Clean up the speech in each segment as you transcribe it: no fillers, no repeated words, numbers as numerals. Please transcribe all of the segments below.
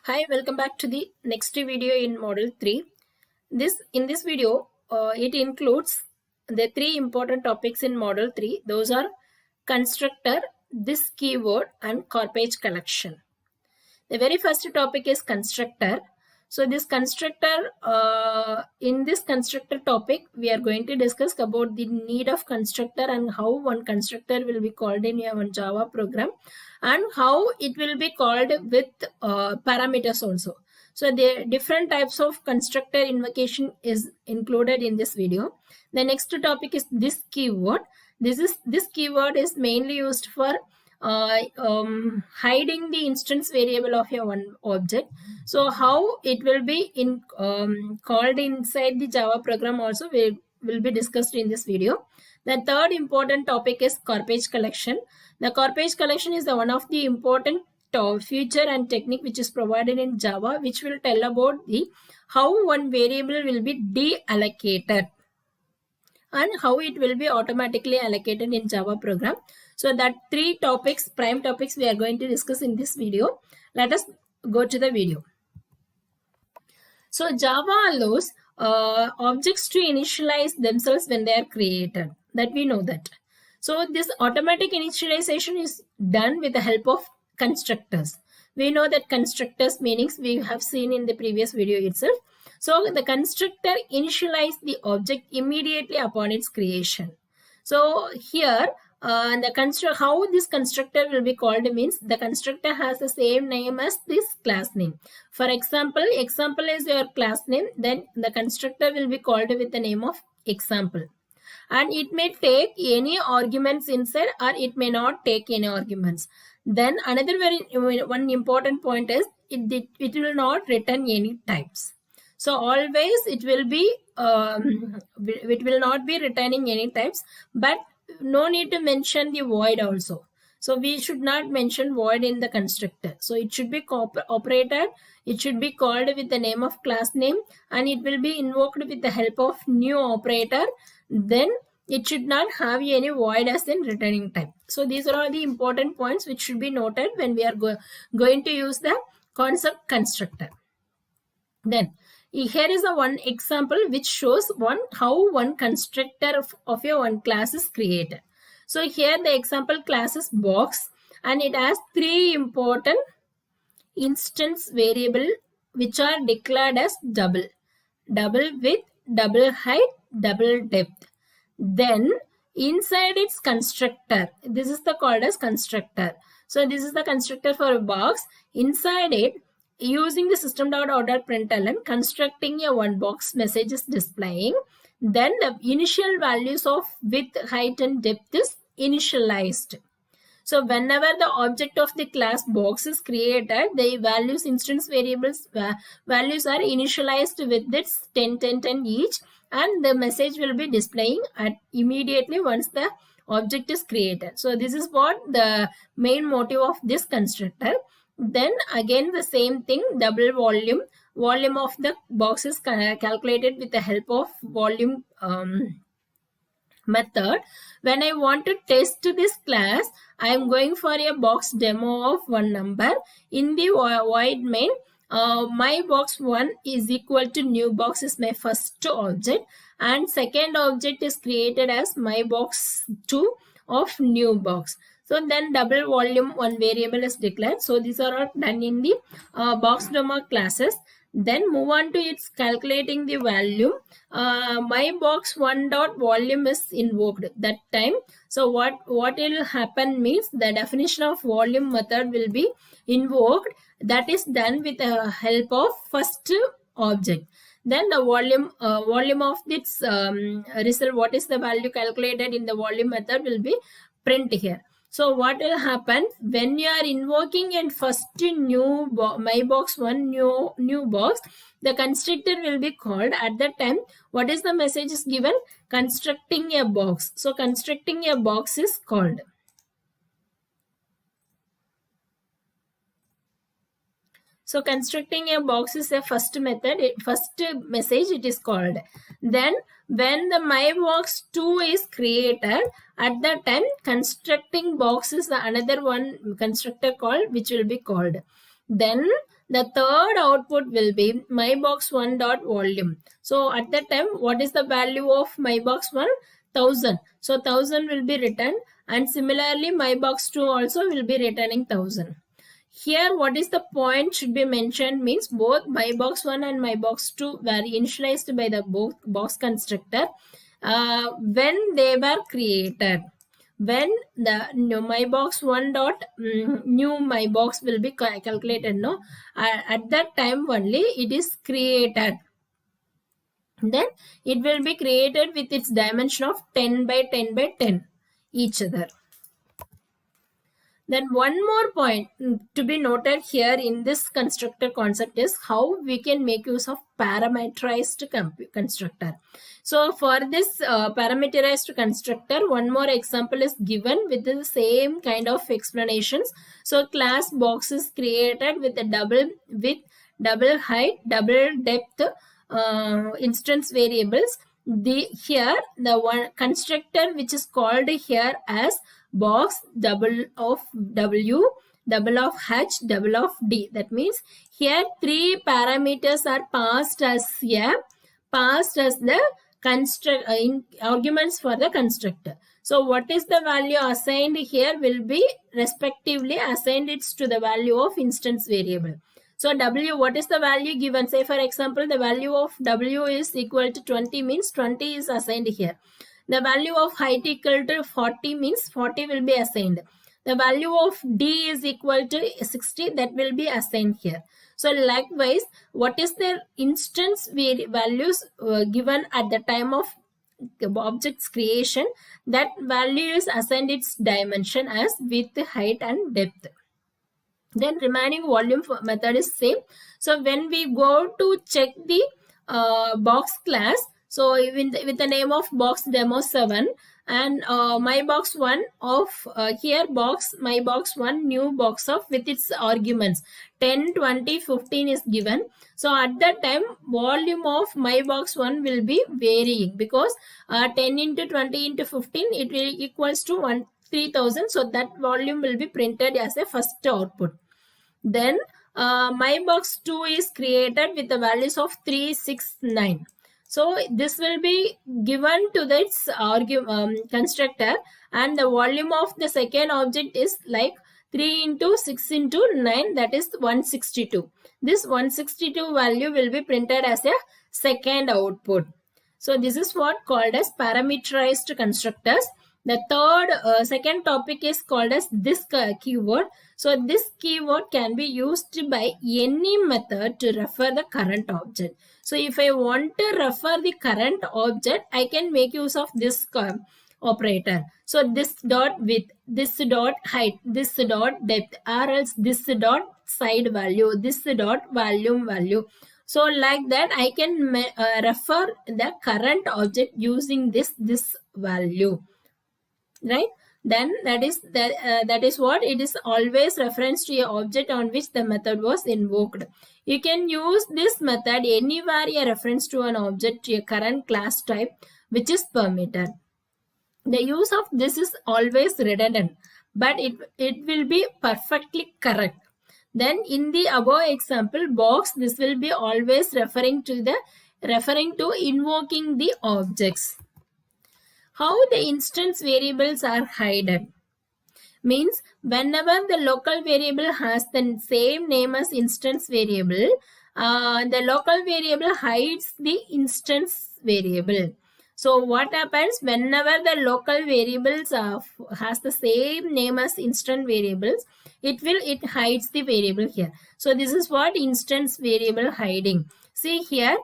Hi, welcome back to the next video in Model 3. In this video, it includes the three important topics in Model 3. Those are constructor, this keyword, and corpus collection. The very first topic is constructor. So this constructor, in this constructor topic, we are going to discuss about the need of constructor and how one constructor will be called in your Java program and how it will be called with parameters also. So the different types of constructor invocation is included in this video. The next topic is this keyword. This keyword is mainly used for hiding the instance variable of your one object. So how it will be called inside the Java program also will be discussed in this video. The third important topic is corpus collection. The corpus collection is the one of the important feature and technique which is provided in Java, which will tell about the how one variable will be deallocated and how it will be automatically allocated in Java program. So that three topics, prime topics, we are going to discuss in this video. Let us go to the video. So Java allows objects to initialize themselves when they are created. That we know that. So this automatic initialization is done with the help of constructors. We know that constructors meanings we have seen in the previous video itself. So the constructor initializes the object immediately upon its creation. So here how this constructor will be called means the constructor has the same name as this class name. For example is your class name, then the constructor will be called with the name of example. And it may take any arguments inside or it may not take any arguments. Then another one important point is it will not return any types. So always it will not be returning any types, but no need to mention the void also. So we should not mention void in the constructor. So it should be operated. It should be called with the name of class name and it will be invoked with the help of new operator. Then it should not have any void as in returning type. So these are all the important points which should be noted when we are going to use the concept constructor. Then here is a one example which shows how one constructor of your one class is created. So here the example class is box and it has three important instance variable which are declared as double width, double height, double depth. Then inside its constructor, this is called as constructor. So this is the constructor for a box. Inside it, using the system.out.println, constructing a one box message is displaying. Then the initial values of width, height and depth is initialized. So whenever the object of the class box is created, the values instance variables values are initialized with its 10, 10, 10 each, and the message will be displaying immediately once the object is created. So this is what the main motive of this constructor. Then again the same thing, double volume of the box is calculated with the help of volume method. When I want to test this class, I am going for a box demo of one number. In the void main, my box 1 is equal to new box is my first object and second object is created as my box 2 of new box. So then double volume one variable is declared. So these are all done in the box demo classes. Then move on to its calculating the value. My box 1 dot volume is invoked that time. So what will happen means the definition of volume method will be invoked. That is done with the help of first object. Then the volume of this result, what is the value calculated in the volume method will be print here. So what will happen when you are invoking and first new my box 1 new box, the constructor will be called at that time. What is the message is given? Constructing a box. So constructing a box is called. So constructing a box is a first method, first message it is called. Then when the my box 2 is created, at that time constructing box is the another one constructor called which will be called. Then The third output will be mybox1 dot volume. So at that time, what is the value of mybox1? 1000. So 1000 will be written, and similarly mybox2 also will be returning 1000. Here, what is the point should be mentioned means both mybox1 and mybox2 were initialized by the box constructor when they were created. When the mybox1 dot new mybox will be calculated, no, at that time only it is created. Then it will be created with its dimension of 10 by 10 by 10 each other. Then one more point to be noted here in this constructor concept is how we can make use of parameterized constructor. So for this parameterized constructor, one more example is given with the same kind of explanations. So class box is created with a double height, double depth instance variables. Here the one constructor which is called here as box double of w, double of h, double of d. That means here three parameters are passed as the arguments for the constructor. So what is the value assigned here will be respectively assigned it to the value of instance variable. So w, what is the value given? Say for example, the value of w is equal to 20 means 20 is assigned here. The value of height equal to 40 means 40 will be assigned. The value of d is equal to 60, that will be assigned here. So likewise, what is the instance values given at the time of the object's creation, that value is assigned its dimension as width, height and depth. Then remaining volume method is same. So when we go to check the box class, so with the name of box demo 7 and mybox1 of here box mybox1 new box of with its arguments 10, 20, 15 is given. So at that time volume of mybox1 will be varying because 10 into 20 into 15 it will equals to 3000. So that volume will be printed as a first output. Then mybox2 is created with the values of 3, 6, 9. So this will be given to its constructor, and the volume of the second object is like 3 into 6 into 9, that is 162. This 162 value will be printed as a second output. So this is what called as parameterized constructors. The second topic is called as this keyword. So this keyword can be used by any method to refer the current object. So if I want to refer the current object, I can make use of this operator. So this dot width, this dot height, this dot depth, or else this dot side value, this dot volume value. So like that I can refer the current object using this value, right? Then that is what it is, always reference to a object on which the method was invoked. You can use this method anywhere a reference to an object to a current class type which is permitted. The use of this is always redundant, but it will be perfectly correct. Then in the above example box, this will be always referring to invoking the objects. How the instance variables are hidden means whenever the local variable has the same name as instance variable, the local variable hides the instance variable. So what happens whenever the local variables has the same name as instance variables, it hides the variable here. So this is what instance variable hiding. See here,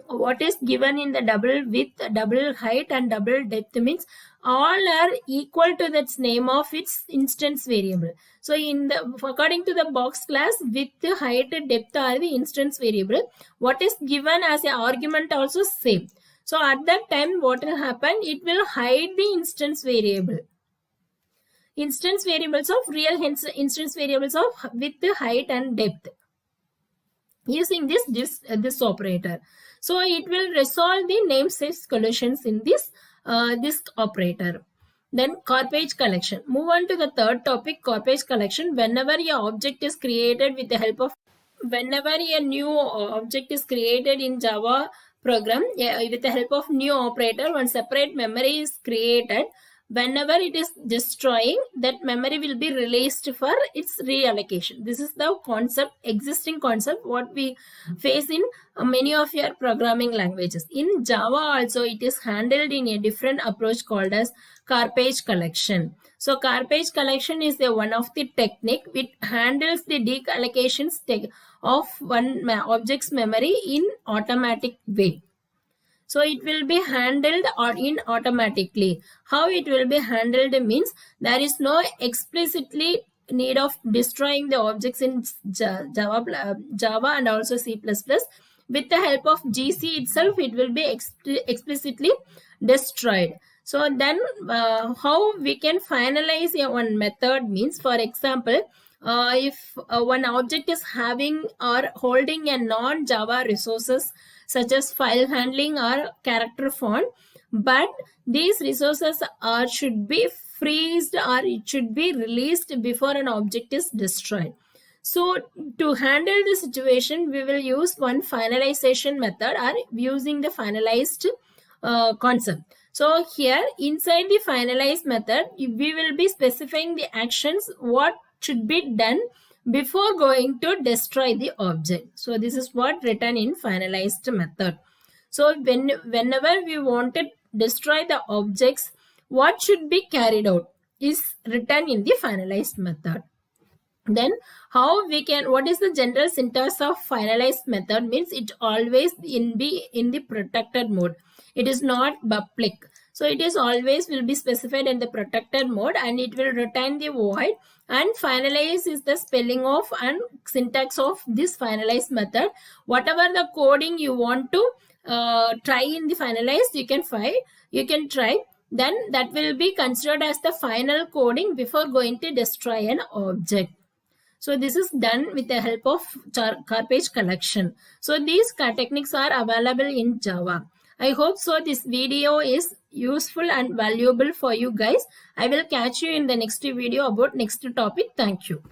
what is given in the double width, double height and double depth means all are equal to that name of its instance variable. So according to the box class, width, height, depth are the instance variable. What is given as an argument also same. So at that time what will happen, it will hide the instance variable. Instance variables of real instance variables of width, height and depth using this operator. So it will resolve the namespace collisions in this operator. Then corpage collection. Move on to the third topic, corpage collection. Whenever your object is created with the help of whenever a new object is created in Java program, with the help of new operator, one separate memory is created. Whenever it is destroying, that memory will be released for its reallocation. This is the concept, existing concept, what we face in many of your programming languages. In Java also, it is handled in a different approach called as garbage collection. So garbage collection is one of the technique which handles the deallocations of one object's memory in automatic way. So it will be handled in automatically. How it will be handled means there is no explicitly need of destroying the objects in Java and also C++. With the help of GC itself, it will be explicitly destroyed. So then how we can finalize one method means, for example, if one object is having or holding a non-Java resources such as file handling or character font, but these resources should be freezed or it should be released before an object is destroyed. So to handle the situation, we will use one finalization method or using the finalized concept. So here inside the finalize method, we will be specifying the actions what should be done before going to destroy the object. So this is what written in finalized method. So whenever we want to destroy the objects, what should be carried out is written in the finalized method. Then how we can, what is the general syntax of finalized method means it always be in the protected mode. It is not public. So it is always will be specified in the protected mode and it will return the void, and finalize is the spelling of and syntax of this finalized method. Whatever the coding you want to try in the finalize, you can try. Then that will be considered as the final coding before going to destroy an object. So this is done with the help of garbage collection. So these techniques are available in Java. I hope so this video is useful and valuable for you guys. I will catch you in the next video about next topic. Thank you.